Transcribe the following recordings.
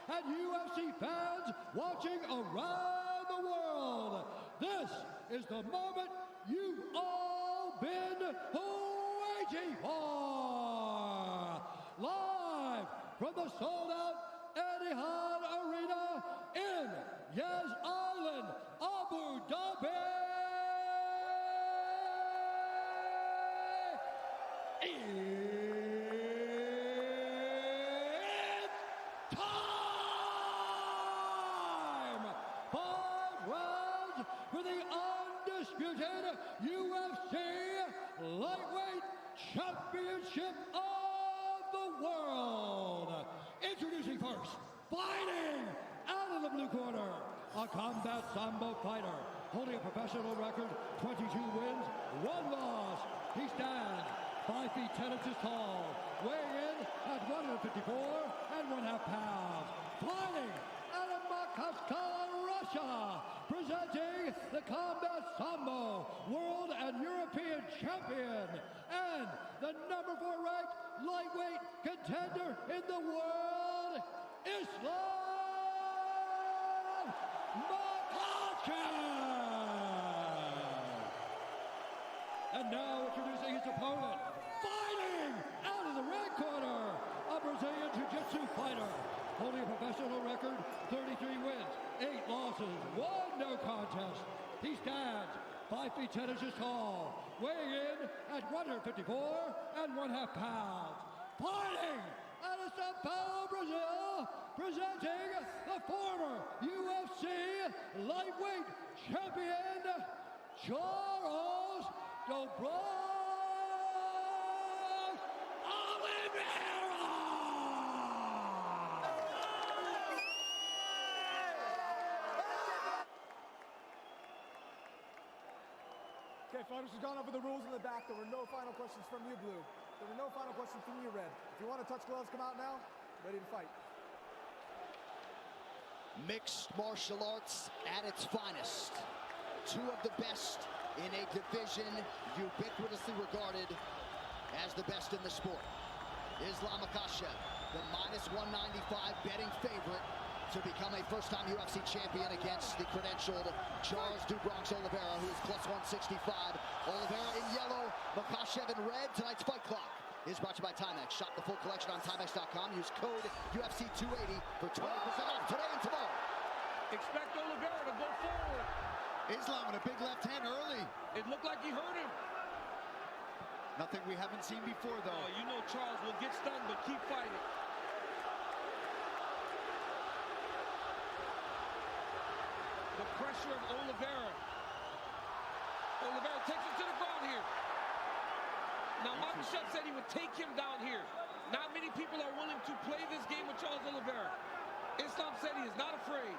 and UFC fans watching around the world. This is the moment you've all been waiting for. Live from the sold-out Etihad Arena in Yas Island, Abu Dhabi. It's time! 5 rounds for the undisputed UFC Lightweight Championship of the World. Introducing first, fighting out of the blue corner, a combat sambo fighter holding a professional record, 22 wins, 1 loss. He stands 5 feet 10 inches tall, weighing in at 154 1/2 pounds. Fighting out of Machov, Russia, presenting the Combat Sambo World and European Champion and the #4 ranked lightweight contender in the world, Islam Machев. And now introducing his opponent, fighting out of the red corner, a Brazilian Jiu-Jitsu fighter, holding a professional record, 33 wins, 8 losses, 1 no contest. He stands 5 feet 10 inches tall, weighing in at 154 1/2 pounds. Fighting out of Sao Paulo, Brazil, presenting the former UFC lightweight champion, Charles Oливейra! Okay, fighters, has gone over the rules in the back. There were no final questions from you, Blue. There were no final questions from you, Red. If you want to touch gloves, come out now. Ready to fight. Mixed martial arts at its finest. 2 of the best in a division ubiquitously regarded as the best in the sport. Islam Machев, the -195 betting favorite to become a first-time UFC champion against the credentialed Charles Oливeyra, who is +165. Oливeyra in yellow, Machев in red. Tonight's fight clock is brought to you by Timex. Shop the full collection on Timex.com. Use code UFC280 for 20% off today and tomorrow. Expect Oливeyra to go forward. Islam with a big left hand early. It looked like he hurt him. Nothing we haven't seen before, though. Oh, you know Charles will get stunned, but keep fighting. The pressure of Oливeyra. Oливeyra takes him to the ground here. Now, Machef said he would take him down here. Not many people are willing to play this game with Charles Oливeyra. Islam said he is not afraid.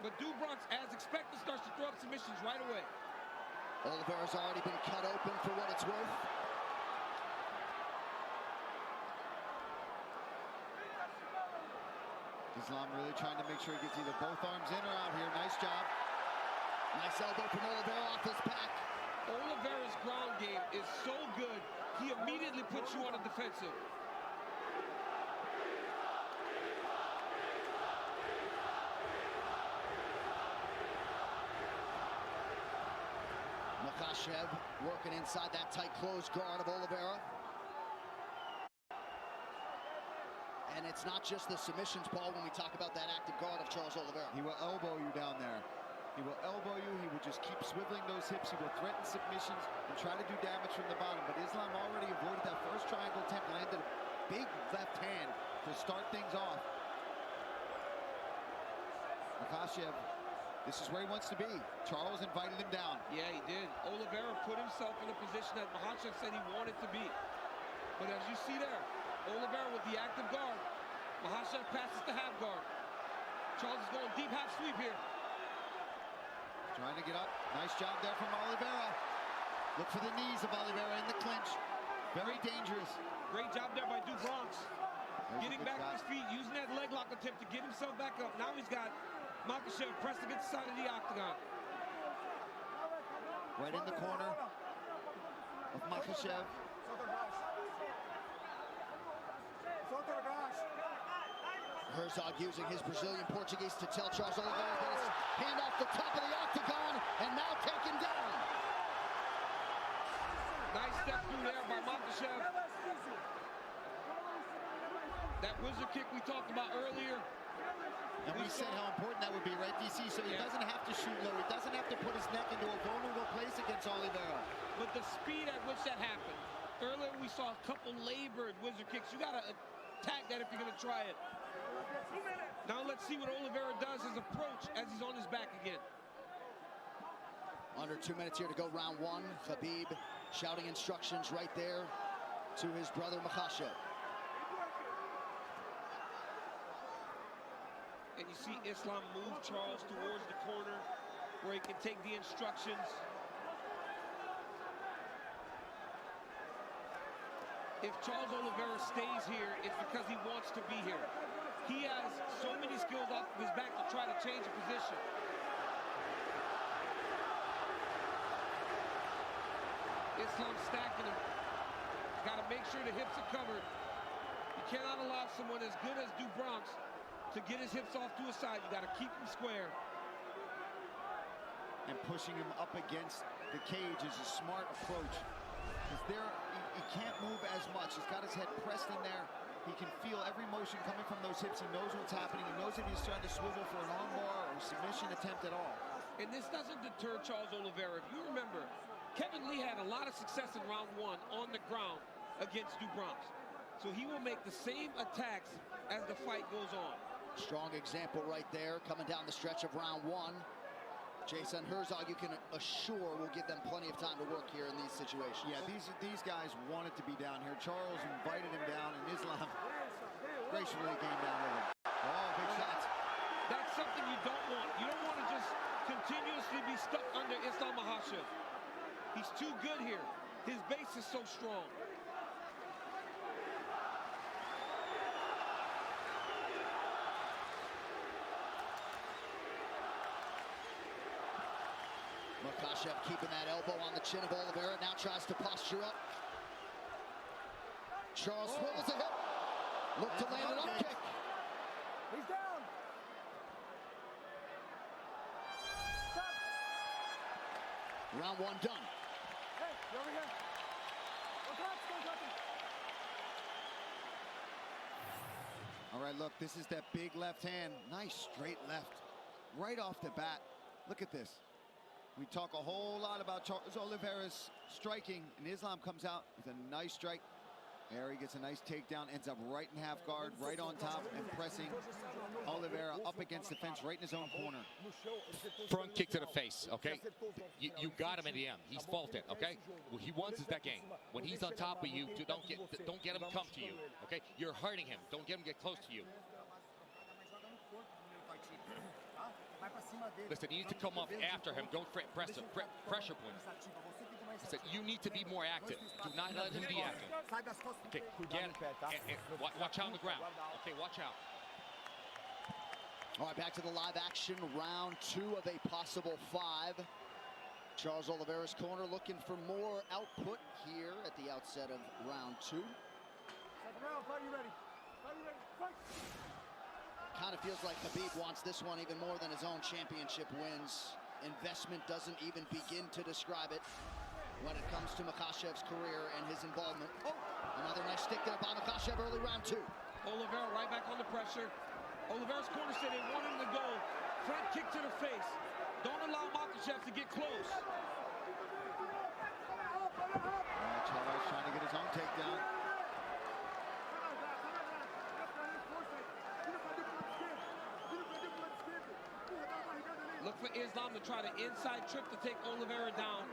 But Brazilcem, as expected, starts to throw up submissions right away. Oливeyra's already been cut open for what it's worth. Islam really trying to make sure he gets either both arms in or out here. Nice job. Nice elbow from Oливeyra off his back. Oливeyra's ground game is so good, he immediately puts you on the defensive. Machев working inside that tight closed guard of Oливeyra. And it's not just the submissions, Paul, when we talk about that active guard of Charles Oливeyra. He will elbow you down there. He will elbow you. He will just keep swiveling those hips. He will threaten submissions and try to do damage from the bottom. But Islam already avoided that first triangle attempt, landed a big left hand to start things off. Machев, this is where he wants to be. Charles invited him down. Yeah, he did. Oливeyra put himself in a position that Machef said he wanted to be. But as you see there, Oливeyra with the active guard. Machef passes to half guard. Charles is going deep half sweep here. Trying to get up. Nice job there from Oливeyra. Look for the knees of Oливeyra in the clinch. Very dangerous. Great job there by Brazilcem. Getting back to his feet, using that leg lock attempt to get himself back up. Now he's got Machef pressed against the side of the octagon. Right in the corner of Machef. Herzog using his Brazilian Portuguese to tell Charles Oliveira this. Hand off the top of the octagon, and now taken down. Nice step through there by Machef. That wizard kick we talked about earlier. And we said how important that would be, right, DC? So he doesn't have to shoot low. He doesn't have to put his neck into a vulnerable place against Oliveira. But the speed at which that happened. Earlier we saw a couple labored wizard kicks. You got to attack that if you're going to try it. Now let's see what Oliveira does, his approach as he's on his back again. Under 2 minutes here to go, round one. Khabib shouting instructions right there to his brother Machashev. And you see Islam move Charles towards the corner where he can take the instructions. If Charles Oliveira stays here, it's because he wants to be here. He has so many skills off of his back to try to change the position. Islam stacking him. Got to make sure the hips are covered. You cannot allow someone as good as Bronx to get his hips off to his side. You got to keep him square. And pushing him up against the cage is a smart approach. Because there, he can't move as much. He's got his head pressed in there. He can feel every motion coming from those hips. He knows what's happening. He knows if he's trying to swivel for an armbar or submission attempt at all. And this doesn't deter Charles Oliveira. If you remember, Kevin Lee had a lot of success in round one on the ground against Bronx. So he will make the same attacks as the fight goes on. Strong example right there coming down the stretch of round one. Jason Herzog, you can assure, will give them plenty of time to work here in these situations. Yeah, these guys wanted to be down here. Charles invited him down, and Islam graciously came down with him. Oh, big shots. That's something you don't want. You don't want to just continuously be stuck under Islam Machashev. He's too good here. His base is so strong. Machashev keeping that elbow on the chin of Oliveira, now tries to posture up. Charles swivels the hip. Look to land an up kick. He's down. Stop. Round one done. Hey, you over here. Don't touch him. All right, look, this is that big left hand. Nice straight left. Right off the bat. Look at this. We talk a whole lot about Charles Oliveira's striking, and Islam comes out with a nice strike. There he gets a nice takedown, ends up right in half guard, right on top, and pressing Oliveira up against the fence right in his own corner. Front kick to the face, okay? You got him in the end. He's faulted, okay? What he wants is that game. When he's on top of you, don't get him come to you, okay? You're hurting him. Don't get him get close to you. Listen, you need to come up after him. Don't press the pressure point. Listen, you need to be more active. Do not let him be active. Okay, watch out on the ground. Okay, watch out. All right, back to the live action. Round two of a possible 5. Charles Oliveira's corner looking for more output here at the outset of round 2. Second round, fight you ready. Fight you ready. Fight. Kind of feels like Khabib wants this one even more than his own championship wins. Investment doesn't even begin to describe it when it comes to Makhachev's career and his involvement. Oh, another nice stick there by Makhachev early round 2. Oliveira right back on the pressure. Oliveira's corner said they want him to go. Front kick to the face. Don't allow Makhachev to get close. Charles trying to get his own takedown. Look for Islam to try the inside trip to take Oliveira down.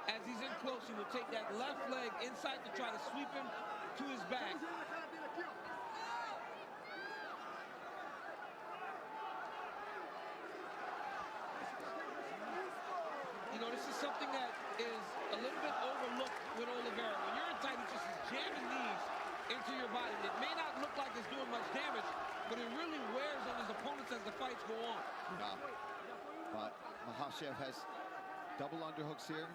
As he's in close, he will take that left leg inside to try to sweep him to his back. You know, this is something that is a little bit overlooked with Oliveira. When you're in tight, he just is jamming these into your body. It may not look like it's doing much damage, but it really wears on his opponents as the fights go on. Yeah. But Machashev has double underhooks here.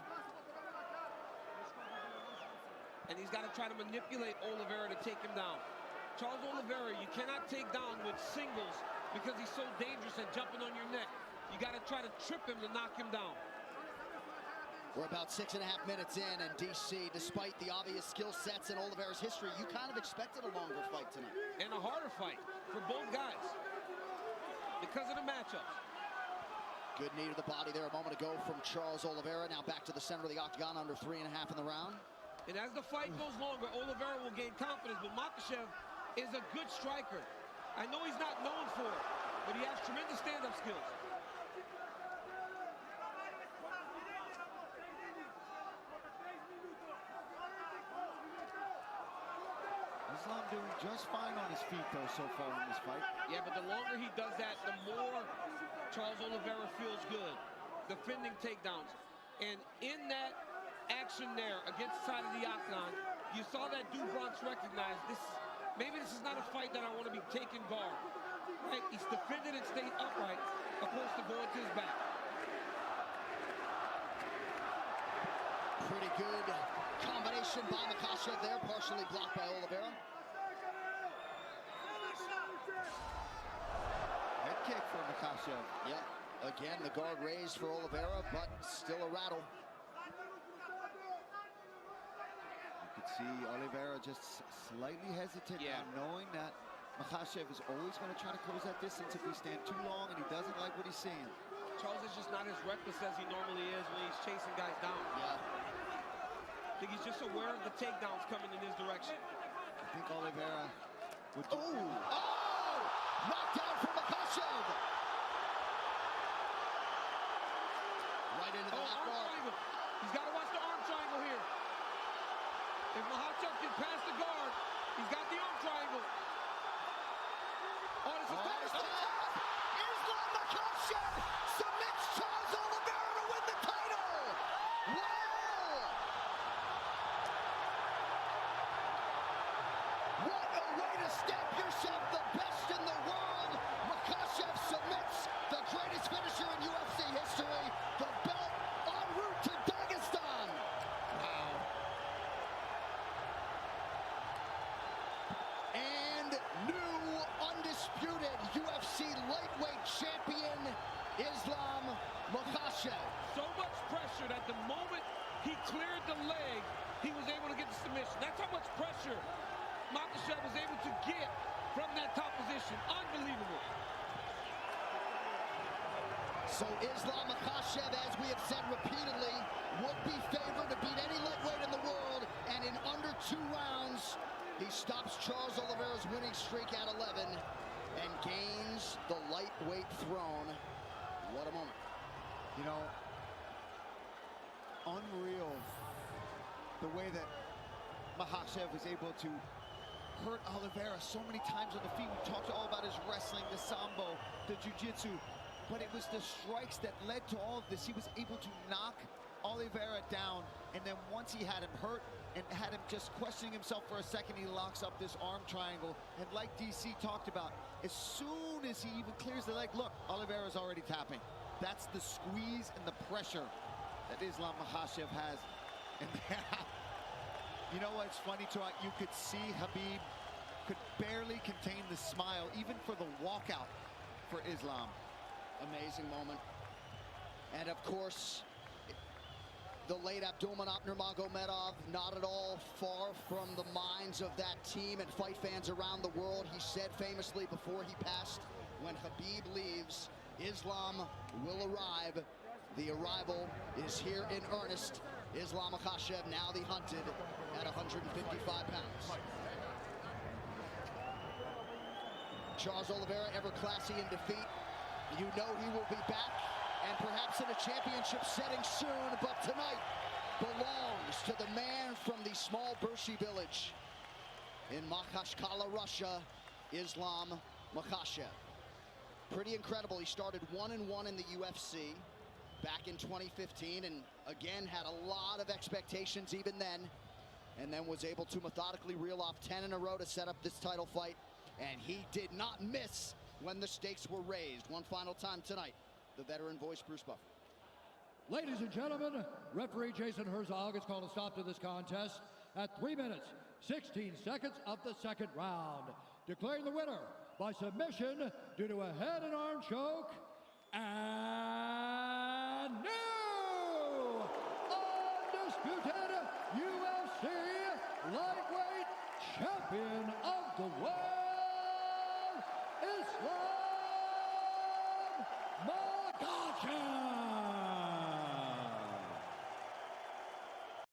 And he's got to try to manipulate Oliveira to take him down. Charles Oliveira, you cannot take down with singles because he's so dangerous and jumping on your neck. You got to try to trip him to knock him down. We're about 6.5 minutes in, and DC, despite the obvious skill sets in Oliveira's history, you kind of expected a longer fight tonight. And a harder fight for both guys because of the matchups. Good knee to the body there a moment ago from Charles Oliveira. Now back to the center of the octagon, under 3.5 in the round. And as the fight goes longer, Oliveira will gain confidence, but Makachev is a good striker. I know he's not known for it, but he has tremendous stand-up skills. Islam doing just fine on his feet, though, so far in this fight. Yeah, but the longer he does that, the more Charles Oliveira feels good. Defending takedowns. And in that action there against the side of the octagon, you saw that Bronx recognize this. Maybe this is not a fight that I want to be taking guard. Right? He's defended and stayed upright, opposed to going to his back. Pretty good combination by Makachev there, partially blocked by Oliveira. Head kick for Makachev. Yeah, again, the guard raised for Oliveira, but still a rattle. You could see Oliveira just slightly hesitant, knowing that Makachev is always going to try to close that distance if we stand too long, and he doesn't like what he's seeing. Charles is just not as reckless as he normally is when he's chasing guys down. Yeah. I think he's just aware of the takedowns coming in his direction. I think Oliveira would do... Oh! Knockdown from Makachev! Right into the left guard. He's got to watch the arm triangle here. If Makachev can pass the guard, he's got the arm triangle. Oh, this is Islam Makachev submits Charles Oliveira to win the title! Wow! What a way to stamp yourself the best in the world! Makachev submits the greatest finisher in UFC history, the belt en route to Dagestan! Wow. And new undisputed UFC lightweight champion, Islam Makachev. So much pressure that the moment he cleared the leg, he was able to get the submission. That's how much pressure Makachev was able to get from that top position. Unbelievable. So Islam Makachev, as we have said repeatedly, would be favored to beat any lightweight in the world, and in under 2 rounds, he stops Charles Oliveira's winning streak at 11 and gains the lightweight throne. What a moment. You know, unreal the way that Makachev was able to hurt Oliveira so many times on the feet. We talked all about his wrestling, the sambo, the jiu-jitsu, but it was the strikes that led to all of this. He was able to knock Oliveira down, and then once he had him hurt and had him just questioning himself for a second, he locks up this arm triangle. And like DC talked about, as soon as he even clears the leg, look, Oliveira's already tapping. That's the squeeze and the pressure that Islam Makachev has. And you know what's funny, too? You could see Khabib could barely contain the smile, even for the walkout for Islam. Amazing moment. And of course, the late Abdulmanap Nurmagomedov, not at all far from the minds of that team and fight fans around the world. He said famously before he passed, when Khabib leaves, Islam will arrive. The arrival is here in earnest. Islam Makachev, now the hunted, at 155 pounds. Charles Oliveira, ever classy in defeat. You know he will be back, and perhaps in a championship setting soon, but tonight belongs to the man from the small Bershi village in Makhachkala, Russia, Islam Makachev. Pretty incredible. He started 1-1 in the UFC back in 2015, and again had a lot of expectations even then, and then was able to methodically reel off 10 in a row to set up this title fight, and he did not miss when the stakes were raised. One final time tonight, the veteran voice, Bruce Buffer. Ladies and gentlemen, referee Jason Herzog has called a stop to this contest at 3 minutes 16 seconds of the second round. Declaring the winner by submission due to a head and arm choke, and new undisputed UFC lightweight champion of the world, Islam Makachev.